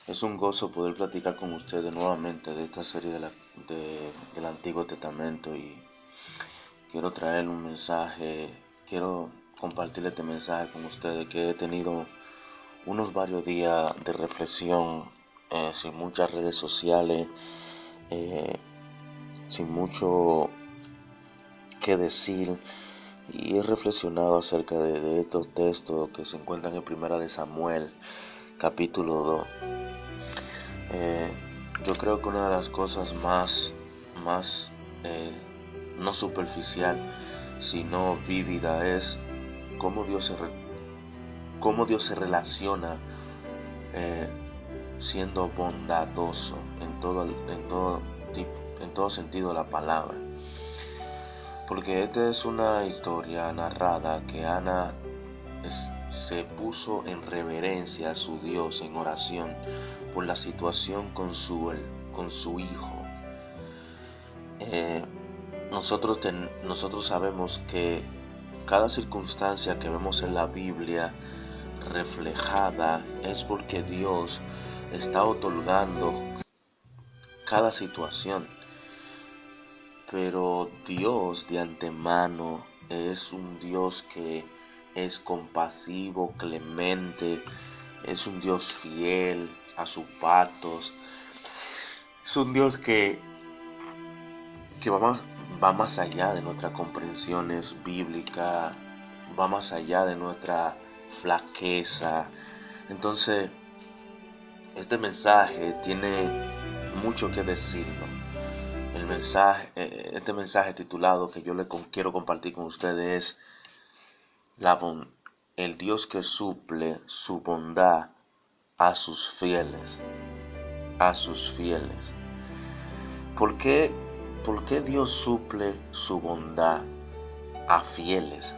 Es un gozo poder platicar con ustedes nuevamente de esta serie del Antiguo Testamento y quiero traer un mensaje, quiero compartir este mensaje con ustedes que he tenido unos varios días de reflexión sin muchas redes sociales, eh, sin mucho que decir y he reflexionado acerca de estos textos que se encuentran en Primera de Samuel capítulo 2. Eh, yo creo que una de las cosas más eh, no superficial, sino vívida es cómo cómo Dios se relaciona eh, siendo bondadoso en todo sentido de la palabra. Porque esta es una historia narrada que Ana se puso en reverencia a su Dios en oración por la situación con su hijo. Eh, nosotros sabemos que cada circunstancia que vemos en la Biblia reflejada es porque Dios está otorgando cada situación. Pero Dios de antemano es un Dios que es compasivo, clemente, es un Dios fiel a sus pactos, es un Dios que va más allá de nuestras comprensiones bíblicas, va más allá de nuestra flaqueza. Entonces, este mensaje tiene mucho que decirnos. Este mensaje titulado que yo quiero compartir con ustedes es el Dios que suple su bondad a sus fieles, a sus fieles. ¿Por qué, por qué Dios suple su bondad a fieles?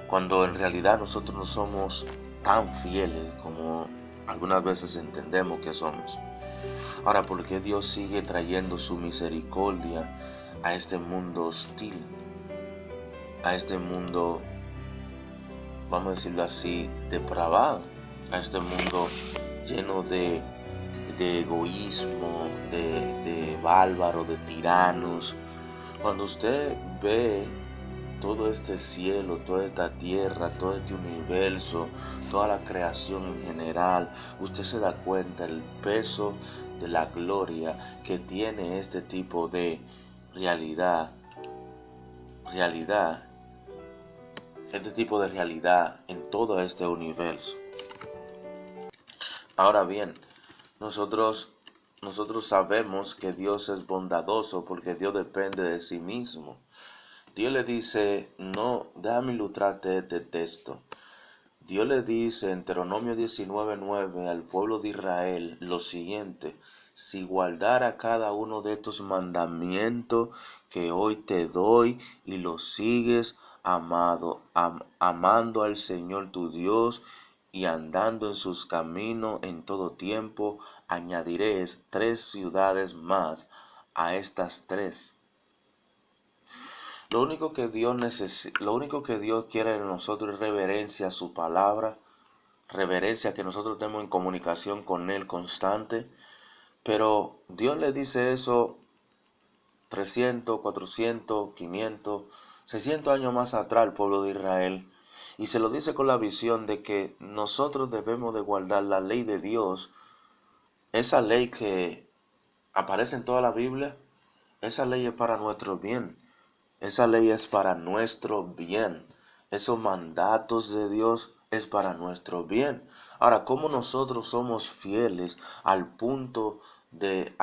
Cuando en realidad nosotros no somos tan fieles como algunas veces entendemos que somos. Ahora, ¿por qué Dios sigue trayendo su misericordia a este mundo hostil? A este mundo, vamos a decirlo así, depravado. A este mundo lleno de egoísmo, de bárbaros, de tiranos. Cuando usted ve todo este cielo, toda esta tierra, todo este universo, toda la creación en general, usted se da cuenta el peso de la gloria que tiene este tipo de realidad, este tipo de realidad en todo este universo. Ahora bien, nosotros sabemos que Dios es bondadoso porque Dios depende de sí mismo. Dios le dice, no, déjame ilustrarte este texto. Dios le dice en Deuteronomio 19:9 al pueblo de Israel lo siguiente: si guardara cada uno de estos mandamientos que hoy te doy y los sigues amando al Señor tu Dios y andando en sus caminos en todo tiempo, añadiré 3 ciudades más a estas 3. Lo único que Dios quiere de nosotros es reverencia a su palabra, reverencia que nosotros tenemos en comunicación con Él constante. Pero Dios le dice eso 300, 400, 500, 600 años más atrás al pueblo de Israel. Y se lo dice con la visión de que nosotros debemos de guardar la ley de Dios, esa ley que aparece en toda la Biblia. Esa ley es para nuestro bien. Esa ley es para nuestro bien. Esos mandatos de Dios es para nuestro bien. Ahora, ¿cómo nosotros somos fieles al punto de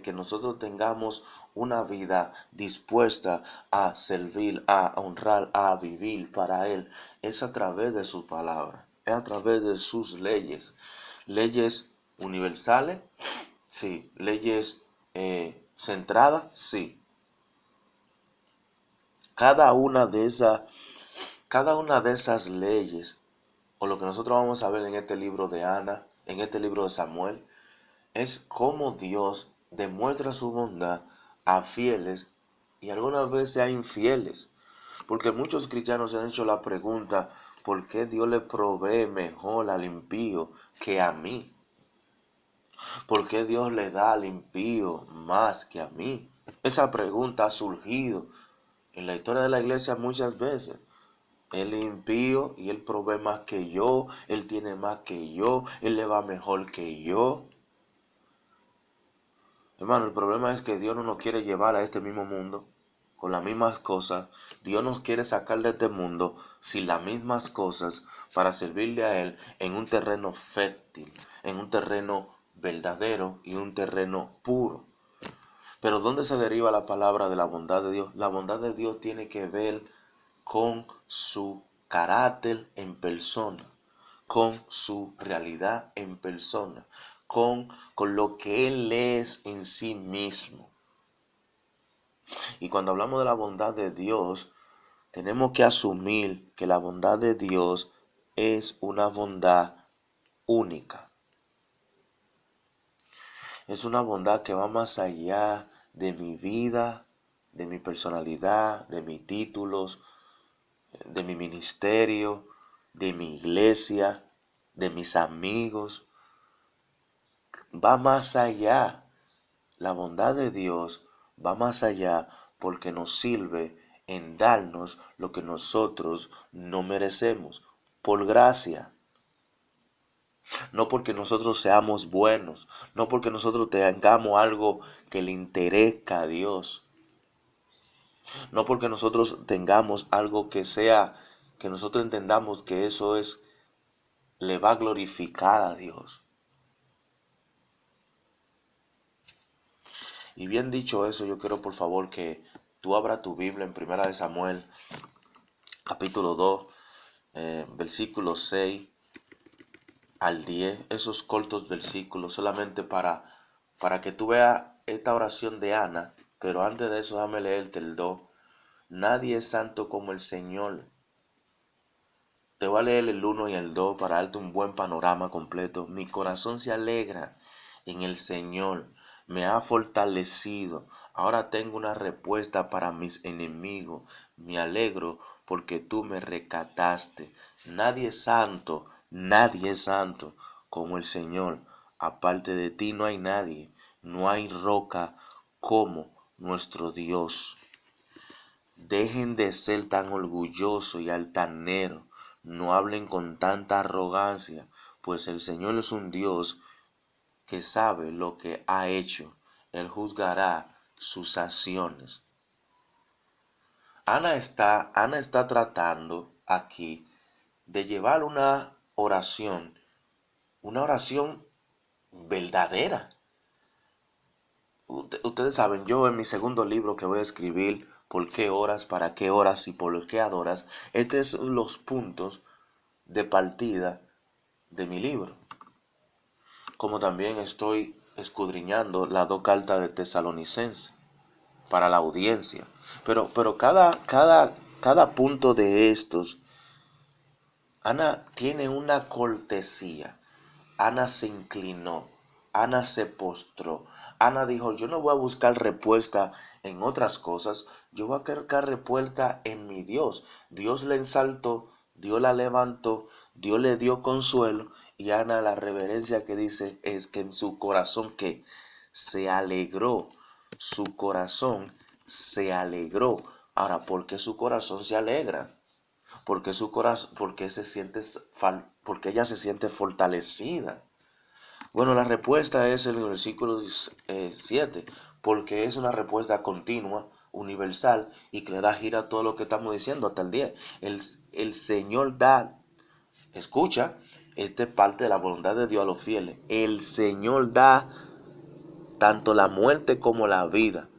que nosotros tengamos una vida dispuesta a servir, a honrar, a vivir para Él? Es a través de su palabra, es a través de sus leyes. Leyes universales, sí. Leyes centradas, sí. Cada una de esas leyes, o lo que nosotros vamos a ver en este libro de Ana, en este libro de Samuel, es cómo Dios demuestra su bondad a fieles y algunas veces a infieles. Porque muchos cristianos se han hecho la pregunta: ¿por qué Dios le provee mejor al impío que a mí? ¿Por qué Dios le da al impío más que a mí? Esa pregunta ha surgido en la historia de la iglesia muchas veces. Él es impío y él provee más que yo, él tiene más que yo, él le va mejor que yo. Hermano, el problema es que Dios no nos quiere llevar a este mismo mundo con las mismas cosas. Dios nos quiere sacar de este mundo sin las mismas cosas para servirle a Él en un terreno fértil, en un terreno verdadero y un terreno puro. Pero ¿dónde se deriva la palabra de la bondad de Dios? La bondad de Dios tiene que ver con su carácter en persona, con su realidad en persona, con lo que Él es en sí mismo. Y cuando hablamos de la bondad de Dios, tenemos que asumir que la bondad de Dios es una bondad única. Es una bondad que va más allá de mi vida, de mi personalidad, de mis títulos, de mi ministerio, de mi iglesia, de mis amigos. Va más allá. La bondad de Dios va más allá porque nos sirve en darnos lo que nosotros no merecemos, por gracia. No porque nosotros seamos buenos, no porque nosotros tengamos algo que le interesa a Dios, no porque nosotros tengamos algo que sea, que nosotros entendamos que eso es, le va a glorificar a Dios. Y bien dicho eso, yo quiero por favor que tú abras tu Biblia en Primera de Samuel, capítulo 2, versículos 6 al 10, esos cortos versículos solamente para que tú veas esta oración de Ana, pero antes de eso déjame leerte el 2. Nadie es santo como el Señor. Te voy a leer el 1 y el 2 para darte un buen panorama completo. Mi corazón se alegra en el Señor, me ha fortalecido. Ahora tengo una respuesta para mis enemigos. Me alegro porque tú me rescataste. Nadie es santo como el Señor. Aparte de ti no hay nadie, no hay roca como nuestro Dios. Dejen de ser tan orgullosos y altaneros. No hablen con tanta arrogancia, pues el Señor es un Dios que sabe lo que ha hecho. Él juzgará sus acciones. Ana está tratando aquí de llevar una oración verdadera. Ustedes saben, yo en mi segundo libro que voy a escribir, ¿por qué oras, para qué oras y por qué adoras? Estos son los puntos de partida de mi libro. Como también estoy escudriñando las dos cartas de Tesalonicenses para la audiencia. Pero cada punto de estos, Ana tiene una cortesía. Ana se inclinó, Ana se postró. Ana dijo, yo no voy a buscar respuesta en otras cosas, yo voy a buscar respuesta en mi Dios. Dios le ensaltó, Dios la levantó, Dios le dio consuelo. Y Ana, la reverencia que dice es que en su corazón que se alegró, su corazón se alegró. Ahora, ¿por qué su corazón se alegra? Porque su corazón, porque ella se siente fortalecida. Bueno, la respuesta es en el versículo 7, porque es una respuesta continua, universal y que le da gira a todo lo que estamos diciendo hasta el 10. El Señor da, escucha, esta es parte de la voluntad de Dios a los fieles. El Señor da tanto la muerte como la vida.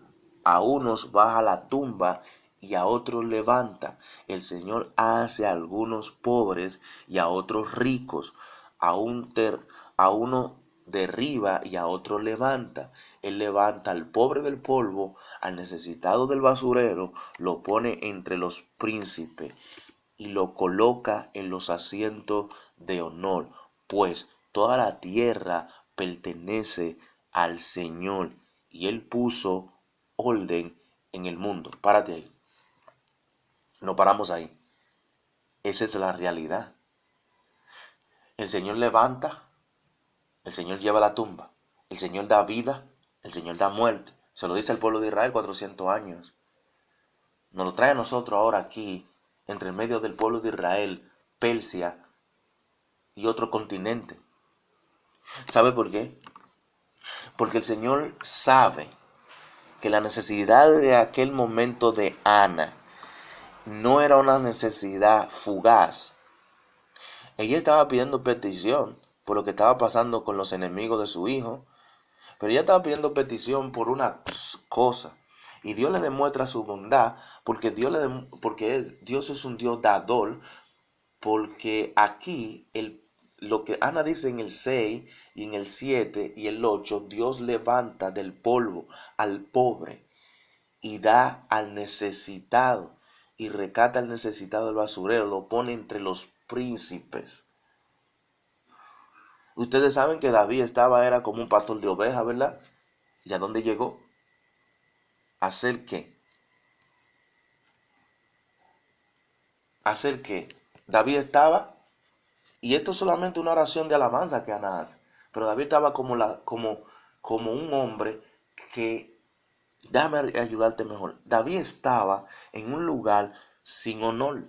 A unos baja la tumba y a otros levanta. El Señor hace a algunos pobres y a otros ricos. A uno derriba y a otro levanta. Él levanta al pobre del polvo, al necesitado del basurero, lo pone entre los príncipes y lo coloca en los asientos de honor, pues toda la tierra pertenece al Señor y Él puso orden en el mundo. Párate ahí. No paramos ahí. Esa es la realidad. El Señor levanta, el Señor lleva la tumba. El Señor da vida, el Señor da muerte. Se lo dice al pueblo de Israel 400 años. Nos lo trae a nosotros ahora aquí, entre medio del pueblo de Israel, Persia y otro continente. ¿Sabe por qué? Porque el Señor sabe que la necesidad de aquel momento de Ana no era una necesidad fugaz. Ella estaba pidiendo petición por lo que estaba pasando con los enemigos de su hijo, pero ella estaba pidiendo petición por una cosa. Y Dios le demuestra su bondad porque Dios es un Dios dador, porque aquí lo que Ana dice en el 6 y en el 7 y el 8, Dios levanta del polvo al pobre y da al necesitado y recata al necesitado del basurero, lo pone entre los príncipes. Ustedes saben que David era como un pastor de ovejas, ¿verdad? ¿Y a dónde llegó? ¿A hacer qué? ¿A hacer qué? David estaba, y esto es solamente una oración de alabanza que Ana hace, pero David estaba como un hombre que, déjame ayudarte mejor, David estaba en un lugar sin honor.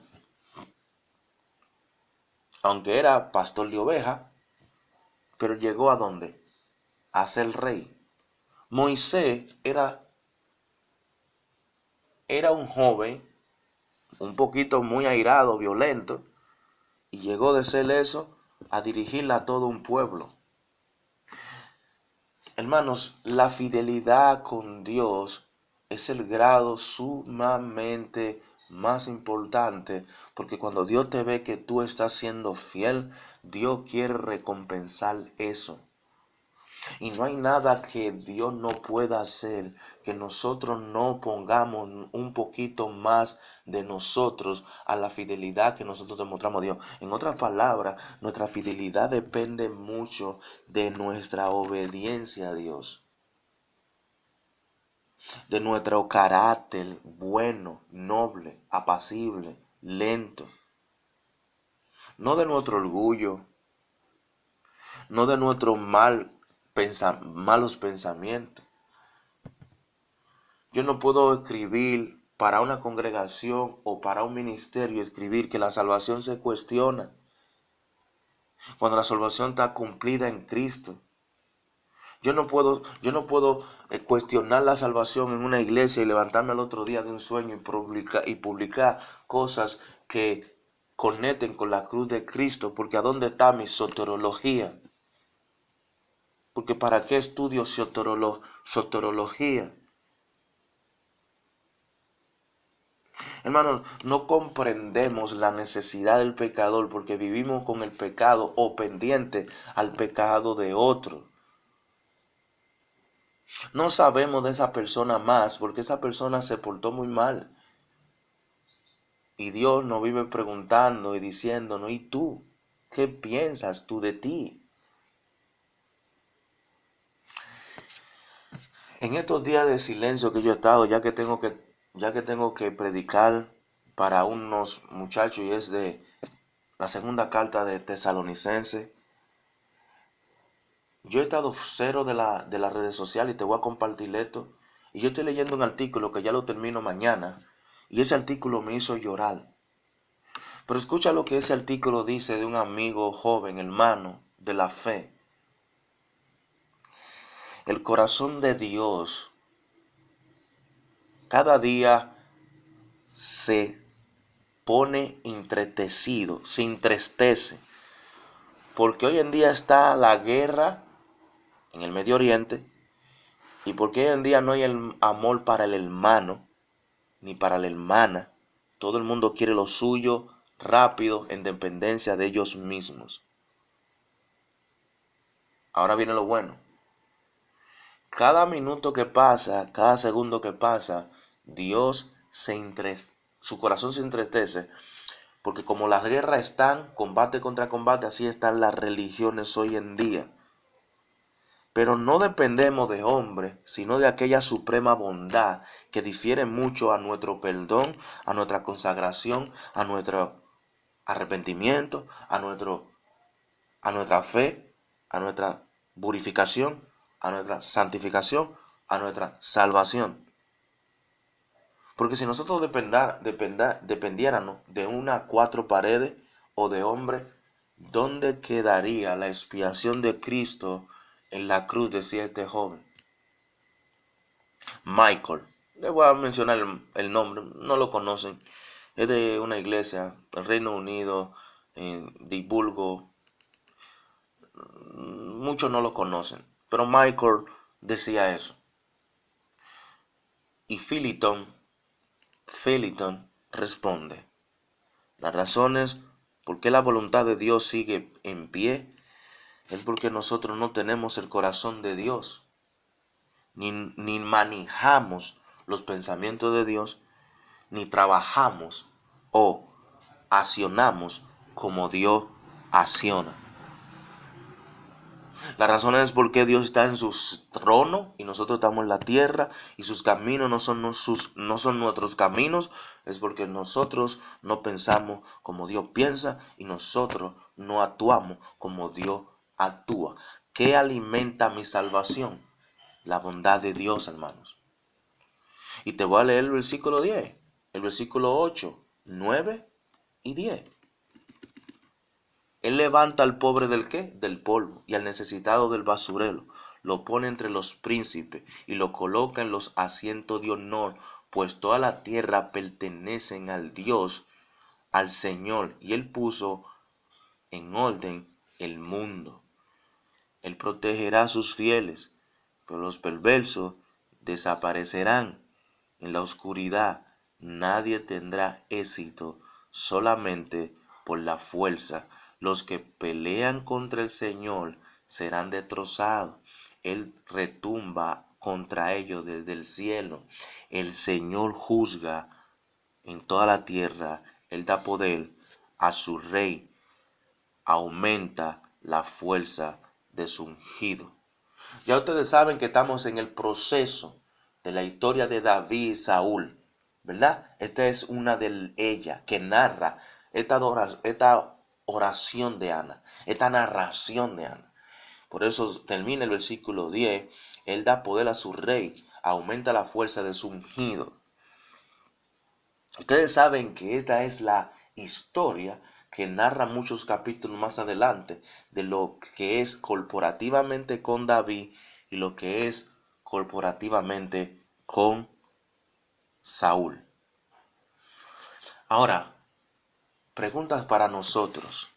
Aunque era pastor de ovejas, pero llegó ¿a dónde? A ser rey. Moisés era un joven, un poquito muy airado, violento, y llegó de ser eso a dirigirle a todo un pueblo. Hermanos, la fidelidad con Dios es el grado sumamente más importante, porque cuando Dios te ve que tú estás siendo fiel, Dios quiere recompensar eso. Y no hay nada que Dios no pueda hacer que nosotros no pongamos un poquito más de nosotros a la fidelidad que nosotros demostramos a Dios. En otras palabras, nuestra fidelidad depende mucho de nuestra obediencia a Dios, de nuestro carácter bueno, noble, apacible, lento, no de nuestro orgullo, no de nuestro malos pensamientos. Yo no puedo escribir para una congregación o para un ministerio, escribir que la salvación se cuestiona, cuando la salvación está cumplida en Cristo. Yo no puedo cuestionar la salvación en una iglesia y levantarme al otro día de un sueño y publicar cosas que conecten con la cruz de Cristo, porque ¿a dónde está mi soterología? Porque ¿para qué estudio soterología? Hermanos, no comprendemos la necesidad del pecador porque vivimos con el pecado o pendiente al pecado de otro. No sabemos de esa persona más porque esa persona se portó muy mal. Y Dios nos vive preguntando y diciéndonos, ¿y tú? ¿Qué piensas tú de ti? En estos días de silencio que yo he estado, ya que tengo que predicar para unos muchachos, y es de la segunda carta de Tesalonicenses, yo he estado cero de las redes sociales y te voy a compartir esto. Y yo estoy leyendo un artículo que ya lo termino mañana, y ese artículo me hizo llorar. Pero escucha lo que ese artículo dice de un amigo joven, hermano de la fe. El corazón de Dios cada día se pone entretecido, se entristece, porque hoy en día está la guerra en el Medio Oriente, y porque hoy en día no hay el amor para el hermano ni para la hermana. Todo el mundo quiere lo suyo rápido, en dependencia de ellos mismos. Ahora viene lo bueno. Cada minuto que pasa, cada segundo que pasa, su corazón se entristece, porque como las guerras están, combate contra combate, así están las religiones hoy en día. Pero no dependemos de hombres, sino de aquella suprema bondad que difiere mucho a nuestro perdón, a nuestra consagración, a nuestro arrepentimiento, a nuestra fe, a nuestra purificación. a nuestra santificación, a nuestra salvación. Porque si nosotros dependiéramos de una cuatro paredes o de hombre, ¿dónde quedaría la expiación de Cristo en la cruz? Decía este joven. Michael, le voy a mencionar el nombre, no lo conocen. Es de una iglesia, el Reino Unido, divulgo. Muchos no lo conocen, pero Michael decía eso. Y Philipton responde: las razones por qué la voluntad de Dios sigue en pie es porque nosotros no tenemos el corazón de Dios, ni manejamos los pensamientos de Dios, ni trabajamos o accionamos como Dios acciona. La razón es porque Dios está en su trono y nosotros estamos en la tierra y sus caminos no son nuestros caminos. Es porque nosotros no pensamos como Dios piensa y nosotros no actuamos como Dios actúa. ¿Qué alimenta mi salvación? La bondad de Dios, hermanos. Y te voy a leer el versículo 10, el versículo 8, 9 y 10. Él levanta al pobre ¿del qué? Del polvo, y al necesitado del basurero. Lo pone entre los príncipes y lo coloca en los asientos de honor, pues toda la tierra pertenecen al Dios, al Señor, y Él puso en orden el mundo. Él protegerá a sus fieles, pero los perversos desaparecerán. En la oscuridad nadie tendrá éxito, solamente por la fuerza. Los que pelean contra el Señor serán destrozados. Él retumba contra ellos desde el cielo. El Señor juzga en toda la tierra. Él da poder a su rey. Aumenta la fuerza de su ungido. Ya ustedes saben que estamos en el proceso de la historia de David y Saúl, ¿verdad? Esta es una de ellas que narra esta oración de Ana, esta narración de Ana. Por eso termina el versículo 10, Él da poder a su rey, aumenta la fuerza de su ungido. Ustedes saben que esta es la historia que narra muchos capítulos más adelante de lo que es corporativamente con David y lo que es corporativamente con Saúl. Ahora, preguntas para nosotros.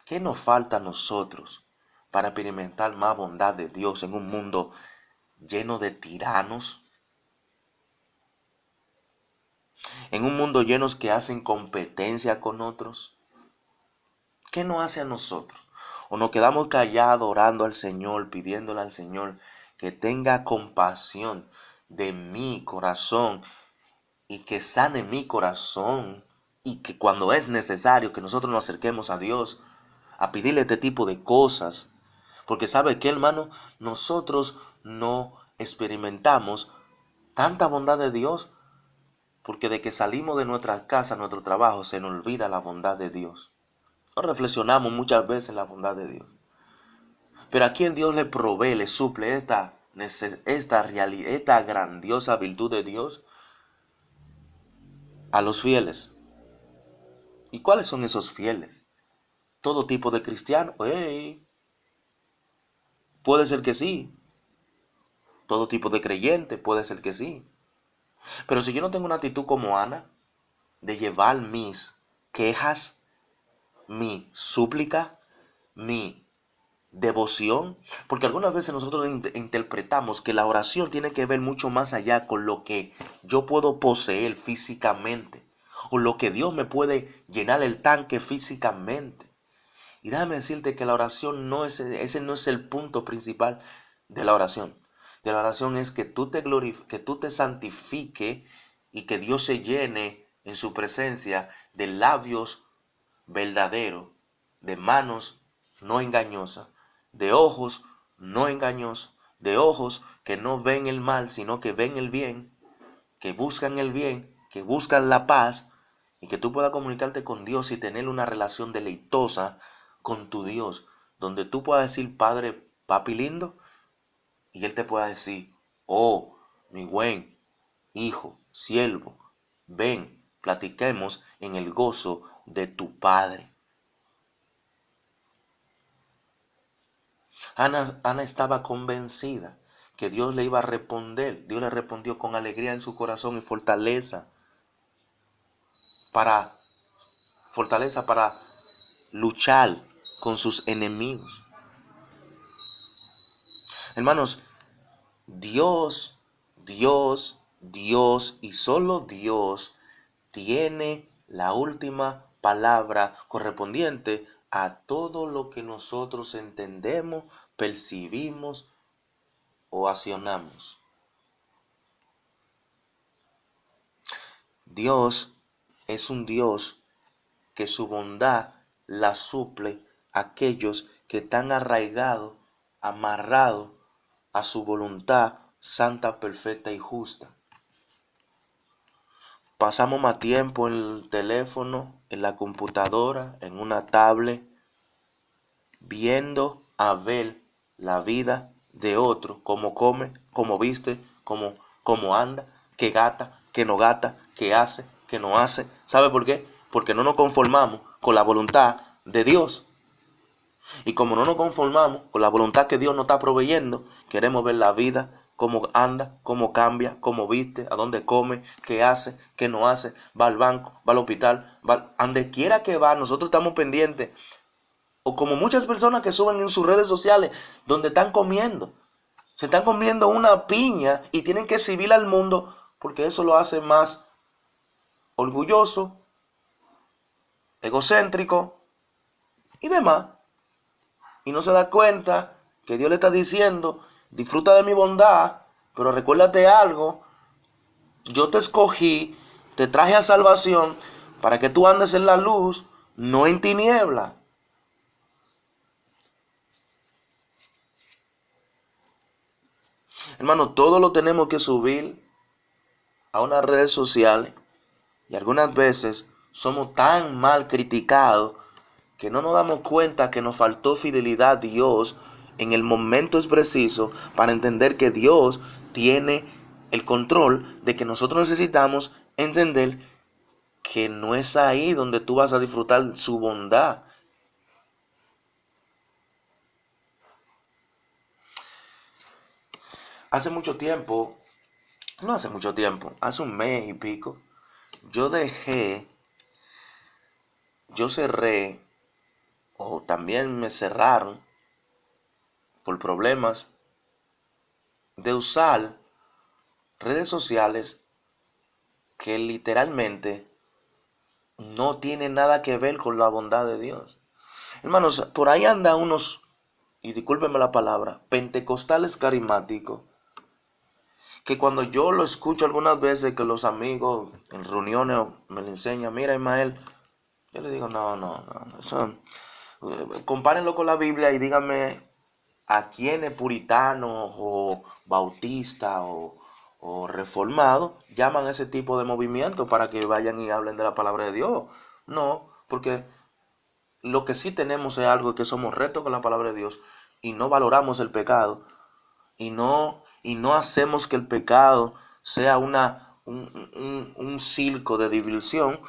¿Qué nos falta a nosotros para experimentar más bondad de Dios en un mundo lleno de tiranos? En un mundo lleno que hacen competencia con otros. ¿Qué nos hace a nosotros? O nos quedamos callados orando al Señor, pidiéndole al Señor que tenga compasión de mi corazón y que sane mi corazón, y que cuando es necesario que nosotros nos acerquemos a Dios a pedirle este tipo de cosas. Porque ¿sabe qué, hermano? Nosotros no experimentamos tanta bondad de Dios porque de que salimos de nuestra casa, nuestro trabajo, se nos olvida la bondad de Dios. No reflexionamos muchas veces en la bondad de Dios. Pero a quien Dios le provee, le suple esta grandiosa virtud de Dios, a los fieles. ¿Y cuáles son esos fieles? Todo tipo de cristiano. Puede ser que sí. Todo tipo de creyente, puede ser que sí. Pero si yo no tengo una actitud como Ana, de llevar mis quejas, mi súplica, mi devoción, porque algunas veces nosotros interpretamos que la oración tiene que ver mucho más allá con lo que yo puedo poseer físicamente, o lo que Dios me puede llenar el tanque físicamente. Y déjame decirte que la oración ese no es el punto principal de la oración. De la oración es que tú te santifiques y que Dios se llene en su presencia de labios verdaderos, de manos no engañosas, de ojos no engañosos, de ojos que no ven el mal, sino que ven el bien, que buscan el bien, que buscan la paz, y que tú puedas comunicarte con Dios y tener una relación deleitosa con tu Dios, donde tú puedas decir: Padre, papi lindo, y él te pueda decir, oh, mi buen hijo, siervo, ven, platiquemos en el gozo de tu Padre. Ana estaba convencida que Dios le iba a responder. Dios le respondió con alegría en su corazón y para fortaleza para luchar con sus enemigos. Hermanos, Dios y solo Dios tiene la última palabra correspondiente a todo lo que nosotros entendemos, percibimos o accionamos. Dios es un Dios que su bondad la suple a aquellos que están arraigados, amarrados a su voluntad santa, perfecta y justa. Pasamos más tiempo en el teléfono, en la computadora, en una tablet, viendo a ver la vida de otro, cómo come, cómo viste, cómo anda, qué gata, qué no gata, qué hace, qué no hace. ¿Sabe por qué? Porque no nos conformamos con la voluntad de Dios. Y como no nos conformamos con la voluntad que Dios nos está proveyendo, queremos ver la vida, cómo anda, cómo cambia, cómo viste, a dónde come, qué hace, qué no hace, va al banco, va al hospital, va donde quiera que va, nosotros estamos pendientes. O como muchas personas que suben en sus redes sociales, donde están comiendo. Se están comiendo una piña y tienen que exhibir al mundo porque eso lo hace más orgulloso, egocéntrico y demás. Y no se da cuenta que Dios le está diciendo, disfruta de mi bondad, pero recuérdate algo, yo te escogí, te traje a salvación para que tú andes en la luz, no en tiniebla. Hermano, todo lo tenemos que subir a unas redes sociales y algunas veces somos tan mal criticados que no nos damos cuenta que nos faltó fidelidad a Dios en el momento es preciso para entender que Dios tiene el control, de que nosotros necesitamos entender que no es ahí donde tú vas a disfrutar su bondad. Hace mucho tiempo, no hace mucho tiempo, hace un mes y pico, yo cerré, o también me cerraron por problemas de usar redes sociales que literalmente no tienen nada que ver con la bondad de Dios. Hermanos, por ahí andan unos, y discúlpenme la palabra, pentecostales carismáticos, que cuando yo lo escucho algunas veces que los amigos en reuniones me lo enseñan, mira Ismael, yo le digo, no, eso, compárenlo con la Biblia y díganme a quiénes puritanos o bautistas o reformados llaman a ese tipo de movimiento para que vayan y hablen de la palabra de Dios. No, porque lo que sí tenemos es algo que somos rectos con la palabra de Dios y no valoramos el pecado y no hacemos que el pecado sea un circo de diversión.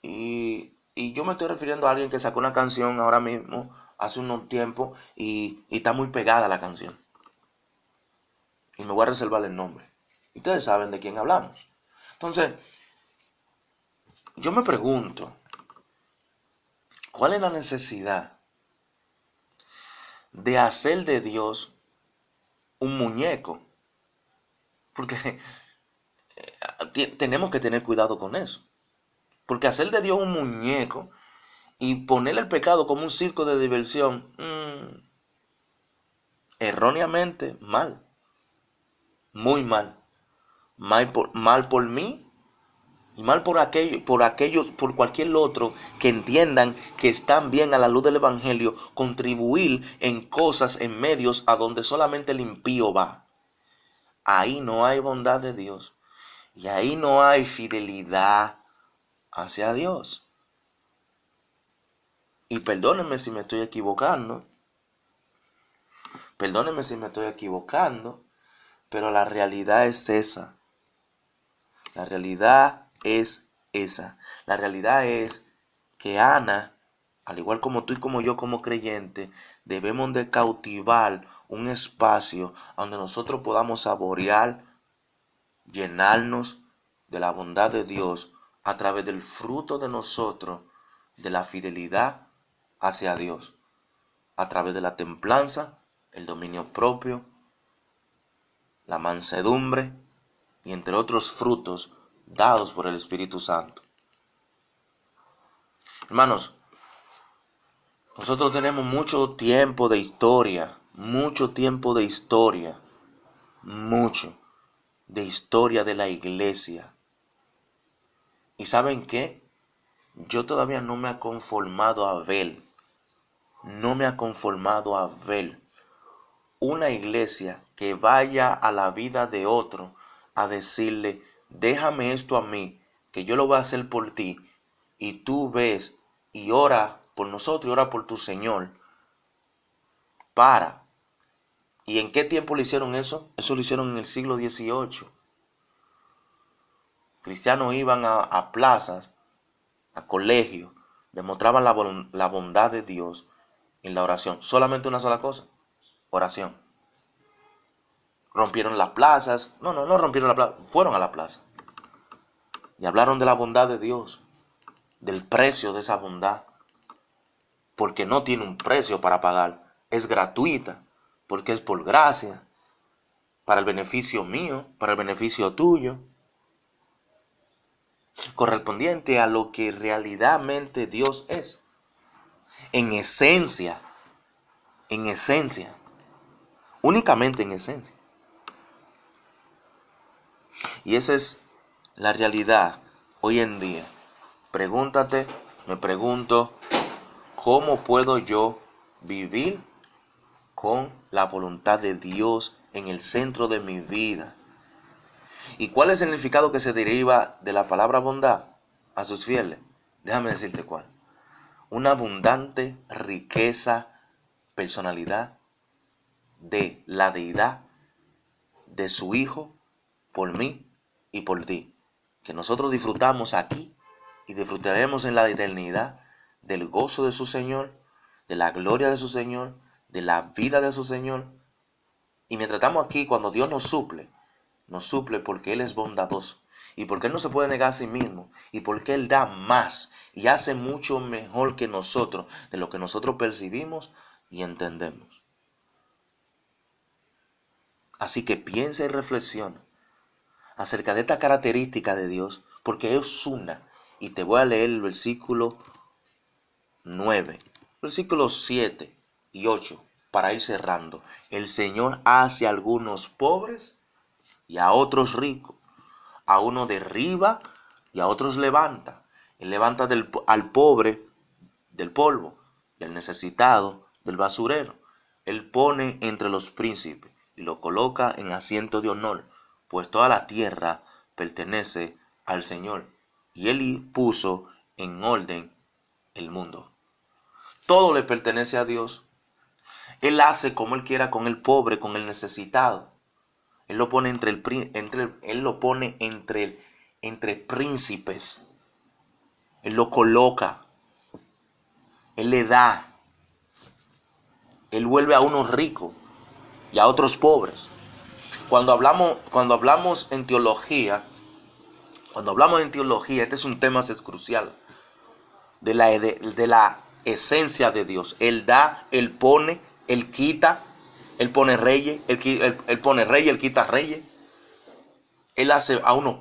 Y yo me estoy refiriendo a alguien que sacó una canción ahora mismo, hace unos tiempos, y está muy pegada la canción. Y me voy a reservar el nombre. Y ustedes saben de quién hablamos. Entonces, yo me pregunto, ¿cuál es la necesidad de hacer de Dios un muñeco? Porque tenemos que tener cuidado con eso. Porque hacer de Dios un muñeco y ponerle el pecado como un circo de diversión, erróneamente mal, muy mal. Mal por mí y mal por cualquier otro que entiendan que están bien a la luz del evangelio, contribuir en cosas, en medios a donde solamente el impío va. Ahí no hay bondad de Dios y ahí no hay fidelidad hacia Dios. Y perdónenme si me estoy equivocando, Perdóneme si me estoy equivocando, pero la realidad es esa. La realidad es esa. La realidad es que Ana, al igual como tú y como yo como creyente, debemos de cautivar un espacio donde nosotros podamos saborear, llenarnos de la bondad de Dios a través del fruto de nosotros, de la fidelidad hacia Dios, a través de la templanza, el dominio propio, la mansedumbre y entre otros frutos dados por el Espíritu Santo. Hermanos, nosotros tenemos mucho tiempo de historia, mucho de historia de la iglesia. ¿Y saben qué? Yo todavía no me he conformado a ver una iglesia que vaya a la vida de otro a decirle, déjame esto a mí, que yo lo voy a hacer por ti, y tú ves y ora por nosotros y ora por tu Señor. Para. ¿Y en qué tiempo le hicieron eso? Eso lo hicieron en el siglo XVIII. Cristianos iban a plazas, a colegios, demostraban la bondad de Dios en la oración. Solamente una sola cosa, oración. Rompieron las plazas. No rompieron la plaza. Fueron a la plaza. Y hablaron de la bondad de Dios, del precio de esa bondad. Porque no tiene un precio para pagar. Es gratuita, porque es por gracia, para el beneficio mío, para el beneficio tuyo, correspondiente a lo que realmente Dios es. En esencia, únicamente en esencia. Y esa es la realidad hoy en día. Pregúntate, me pregunto, ¿cómo puedo yo vivir con la voluntad de Dios en el centro de mi vida? ¿Y cuál es el significado que se deriva de la palabra bondad a sus fieles? Déjame decirte cuál. Una abundante riqueza, personalidad de la deidad de su Hijo por mí y por ti. Que nosotros disfrutamos aquí y disfrutaremos en la eternidad del gozo de su Señor, de la gloria de su Señor, de la vida de su Señor. Y mientras estamos aquí, cuando Dios nos suple porque Él es bondadoso y porque Él no se puede negar a sí mismo y porque Él da más y hace mucho mejor que nosotros de lo que nosotros percibimos y entendemos. Así que piensa y reflexiona acerca de esta característica de Dios, porque es una. Y te voy a leer el versículo 9, versículos 7 y 8 para ir cerrando. El Señor hace a algunos pobres y a otros ricos. A uno derriba y a otros levanta. Él levanta al pobre del polvo y al necesitado del basurero. Él pone entre los príncipes y lo coloca en asiento de honor, pues toda la tierra pertenece al Señor, y Él puso en orden el mundo. Todo le pertenece a Dios. Él hace como Él quiera con el pobre, con el necesitado. Él lo pone entre príncipes. Él lo coloca. Él le da. Él vuelve a unos ricos y a otros pobres. Cuando hablamos en teología, este es un tema crucial de la esencia de Dios. Él da, Él pone, Él quita, Él pone reyes, Él pone reyes, Él quita reyes. Él hace a unos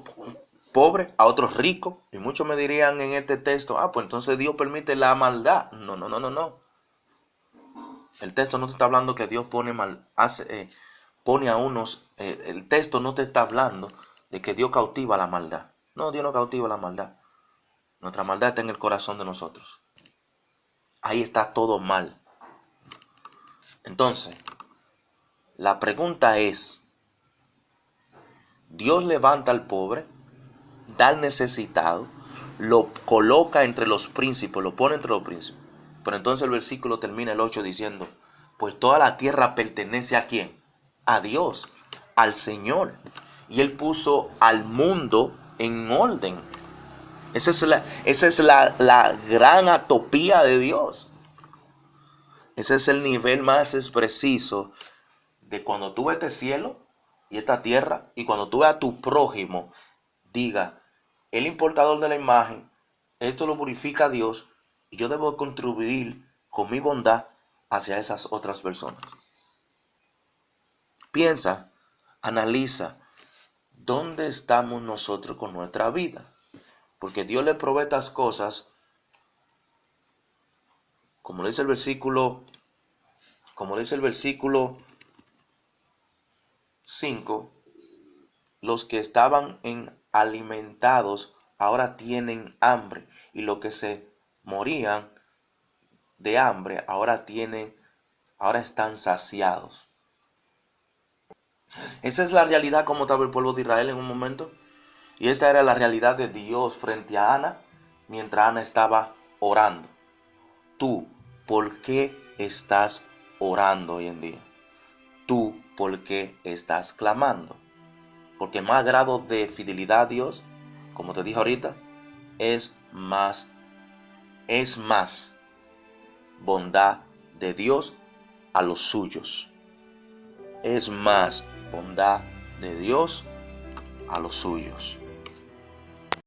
pobres, a otros ricos. Y muchos me dirían en este texto, pues entonces Dios permite la maldad. No. El texto no te está hablando que Dios pone a unos. El texto no te está hablando de que Dios cautiva la maldad. No, Dios no cautiva la maldad. Nuestra maldad está en el corazón de nosotros. Ahí está todo mal. Entonces, la pregunta es, Dios levanta al pobre, da al necesitado, lo coloca entre los príncipes, lo pone entre los príncipes. Pero entonces el versículo termina el 8 diciendo, Pues toda la tierra pertenece ¿a quién? A Dios, al Señor. Y Él puso al mundo en orden. Esa es la gran atopía de Dios. Ese es el nivel más preciso de cuando tú ves este cielo y esta tierra, y cuando tú ves a tu prójimo, diga, el importador de la imagen, esto lo purifica a Dios, y yo debo contribuir con mi bondad hacia esas otras personas. Piensa, analiza, ¿dónde estamos nosotros con nuestra vida? Porque Dios le provee estas cosas, como dice el versículo 5, los que estaban alimentados ahora tienen hambre, y los que se morían de hambre ahora están saciados. Esa es la realidad como estaba el pueblo de Israel en un momento. Y esta era la realidad de Dios frente a Ana mientras Ana estaba orando. Tú, ¿por qué estás orando hoy en día? Tú, ¿por qué estás clamando? Porque más grado de fidelidad a Dios, como te dije ahorita, es más bondad de Dios a los suyos. Es más bondad de Dios a los suyos.